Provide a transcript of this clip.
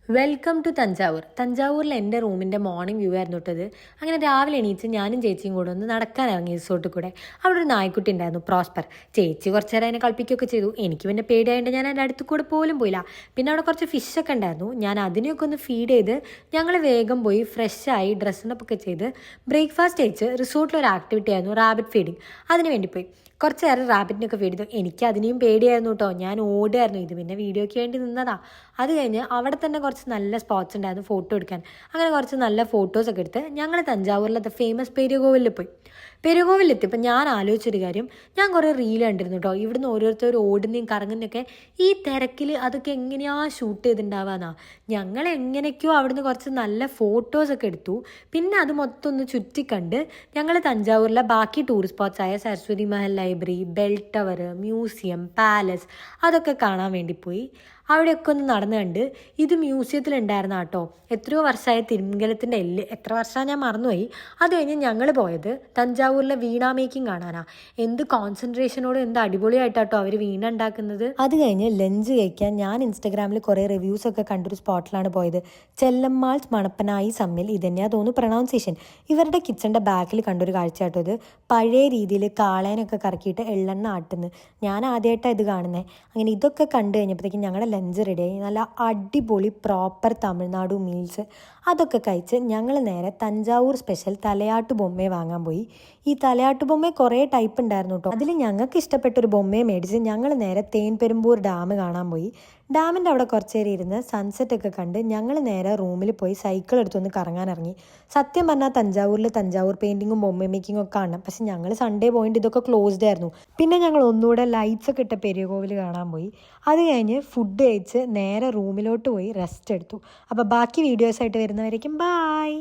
Welcome to Thanjavur. തഞ്ചാവൂരിൽ എൻ്റെ റൂമിൻ്റെ morning view ആയിരുന്നു ഇട്ടത്. അങ്ങനെ രാവിലെ എണീച്ച് ഞാനും ചേച്ചിയും കൂടെ ഒന്ന് നടക്കാൻ ഇറങ്ങി റിസോർട്ടിൽ കൂടെ. അവിടെ ഒരു നായ്ക്കുട്ടി ഉണ്ടായിരുന്നു, പ്രോസ്പർ. ചേച്ചി കുറച്ച് നേരം അതിനെ കളിപ്പിക്കുകയൊക്കെ ചെയ്തു. എനിക്ക് പിന്നെ പേടിയായതുകൊണ്ട് ഞാൻ എൻ്റെ അടുത്ത് കൂടെ പോലും പോയില്ല. പിന്നെ അവിടെ കുറച്ച് ഫിഷൊക്കെ ഉണ്ടായിരുന്നു. ഞാൻ അതിനെയൊക്കെ ഒന്ന് ഫീഡ് ചെയ്ത് ഞങ്ങൾ വേഗം പോയി ഫ്രഷായി ഡ്രസ്സിനൊക്കെ ചെയ്ത് ബ്രേക്ക്ഫാസ്റ്റ് കഴിച്ച് റിസോർട്ടിലൊരു ആക്ടിവിറ്റി ആയിരുന്നു റാബിറ്റ് ഫീഡിങ്. അതിന് വേണ്ടി പോയി കുറച്ച് നേരം റാബിറ്റിനൊക്കെ ഫീഡ് ചെയ്തു. എനിക്ക് അതിനെയും പേടിയായിരുന്നു കേട്ടോ. ഞാൻ ഓടുമായിരുന്നു. ഇത് പിന്നെ വീഡിയോയ്ക്ക് വേണ്ടി നിന്നതാ. അത് കഴിഞ്ഞ് അവിടെ തന്നെ കുറച്ച് നല്ല സ്പോട്ട്സ് ഉണ്ടായിരുന്നു ഫോട്ടോ എടുക്കാൻ. അങ്ങനെ കുറച്ച് നല്ല ഫോട്ടോസൊക്കെ എടുത്ത് ഞങ്ങൾ തഞ്ചാവൂരിലത്തെ ഫേമസ് പെരുകോവിലിൽ പോയി. പെരുകോവിലെത്തിയപ്പോൾ ഞാൻ ആലോചിച്ചൊരു കാര്യം, ഞാൻ കുറേ റീൽ കണ്ടിരുന്നു കേട്ടോ. ഇവിടുന്ന് ഓരോരുത്തർ ഓടുന്നതും കറങ്ങുന്നതൊക്കെ ഈ തിരക്കിൽ അതൊക്കെ എങ്ങനെയാണ് ഷൂട്ട് ചെയ്തിട്ടുണ്ടാവാന്നാ. ഞങ്ങൾ എങ്ങനെയൊക്കെയോ അവിടുന്ന് കുറച്ച് നല്ല ഫോട്ടോസൊക്കെ എടുത്തു. പിന്നെ അത് മൊത്തം ഒന്ന് ചുറ്റിക്കണ്ട് ഞങ്ങൾ തഞ്ചാവൂരിലെ ബാക്കി ടൂറിസ്റ്റ് സ്പോട്ട്സായ Saraswati Mahal library, bell tower, museum, palace അതൊക്കെ കാണാൻ വേണ്ടി പോയി. അവിടെയൊക്കെ ഒന്ന് നടന്നു കണ്ട്. ഇത് മ്യൂസിയത്തിലുണ്ടായിരുന്ന കേട്ടോ, എത്രയോ വർഷമായ തിരുമംഗലത്തിൻ്റെ എല്ല്. എത്ര വർഷമാണ് ഞാൻ മറന്നുപോയി. അത് കഴിഞ്ഞ് ഞങ്ങൾ പോയത് തഞ്ചാവൂരിലെ വീണ മേക്കിംഗ് കാണാനാണ്. എന്ത് കോൺസെൻട്രേഷനോട് എന്ത് അടിപൊളിയായിട്ടാട്ടോ അവർ വീണ ഉണ്ടാക്കുന്നത്. അത് കഴിഞ്ഞ് ലഞ്ച് കഴിക്കാൻ ഞാൻ ഇൻസ്റ്റഗ്രാമിൽ കുറേ റിവ്യൂസൊക്കെ കണ്ടൊരു സ്പോട്ടിലാണ് പോയത്. ചെല്ലമ്മാൾസ് മണപ്പനായി സമ്മിൽ, ഇതന്നെയാണ് തോന്നുന്നു പ്രൊണൗൺസിയേഷൻ. ഇവരുടെ കിച്ചൻ്റെ ബാക്കിൽ കണ്ടൊരു കാഴ്ച കേട്ടോ. ഇത് പഴയ രീതിയിൽ കാളേനൊക്കെ കറക്കിയിട്ട് എള്ളെണ്ണ ആട്ടുന്നു. ഞാൻ ആദ്യമായിട്ടാണ് ഇത് കാണുന്നത്. അങ്ങനെ ഇതൊക്കെ കണ്ടു കഴിഞ്ഞപ്പോഴത്തേക്കും ഞങ്ങളുടെ ലഞ്ച് റെഡിയായി. നല്ല അടിപൊളി പ്രോപ്പർ തമിഴ്നാടു മീൽസ് അതൊക്കെ കഴിച്ച് ഞങ്ങൾ നേരെ തഞ്ചാവൂർ സ്പെഷ്യൽ തലയാട്ട് ബൊമ്മയെ വാങ്ങാൻ പോയി. ഈ തലയാട്ട് ബൊമ്മ കുറേ ടൈപ്പ് ഉണ്ടായിരുന്നു കേട്ടോ. അതിൽ ഞങ്ങൾക്ക് ഇഷ്ടപ്പെട്ടൊരു ബൊമ്മയെ മേടിച്ച് ഞങ്ങൾ നേരെ തേൻപെരുമ്പൂർ ഡാം കാണാൻ പോയി. ഡാമിൻ്റെ അവിടെ കുറച്ച് നേരം ഇരുന്ന് സൺസെറ്റൊക്കെ കണ്ട് ഞങ്ങൾ നേരെ റൂമിൽ പോയി സൈക്കിൾ എടുത്തൊന്ന് കറങ്ങാൻ ഇറങ്ങി. സത്യം പറഞ്ഞാൽ തഞ്ചാവൂരിൽ തഞ്ചാവൂർ പെയിൻറ്റിങ്ങും ബൊമ്മ മേക്കിങ്ങും ഒക്കെ കാണണം. പക്ഷെ ഞങ്ങൾ സൺഡേ പോയിന്റ് ഇതൊക്കെ ക്ലോസ്ഡ് ആയിരുന്നു. പിന്നെ ഞങ്ങൾ ഒന്നുകൂടെ ലൈറ്റ്സ് ഒക്കെ ഇട്ട പെരിയകോവിൽ കാണാൻ പോയി. അത് കഴിഞ്ഞ് ഫുഡ് കഴിച്ച് നേരെ റൂമിലോട്ട് പോയി റെസ്റ്റ് എടുത്തു. അപ്പോൾ ബാക്കി വീഡിയോസായിട്ട് വരുന്നവരേക്കും ബായ്.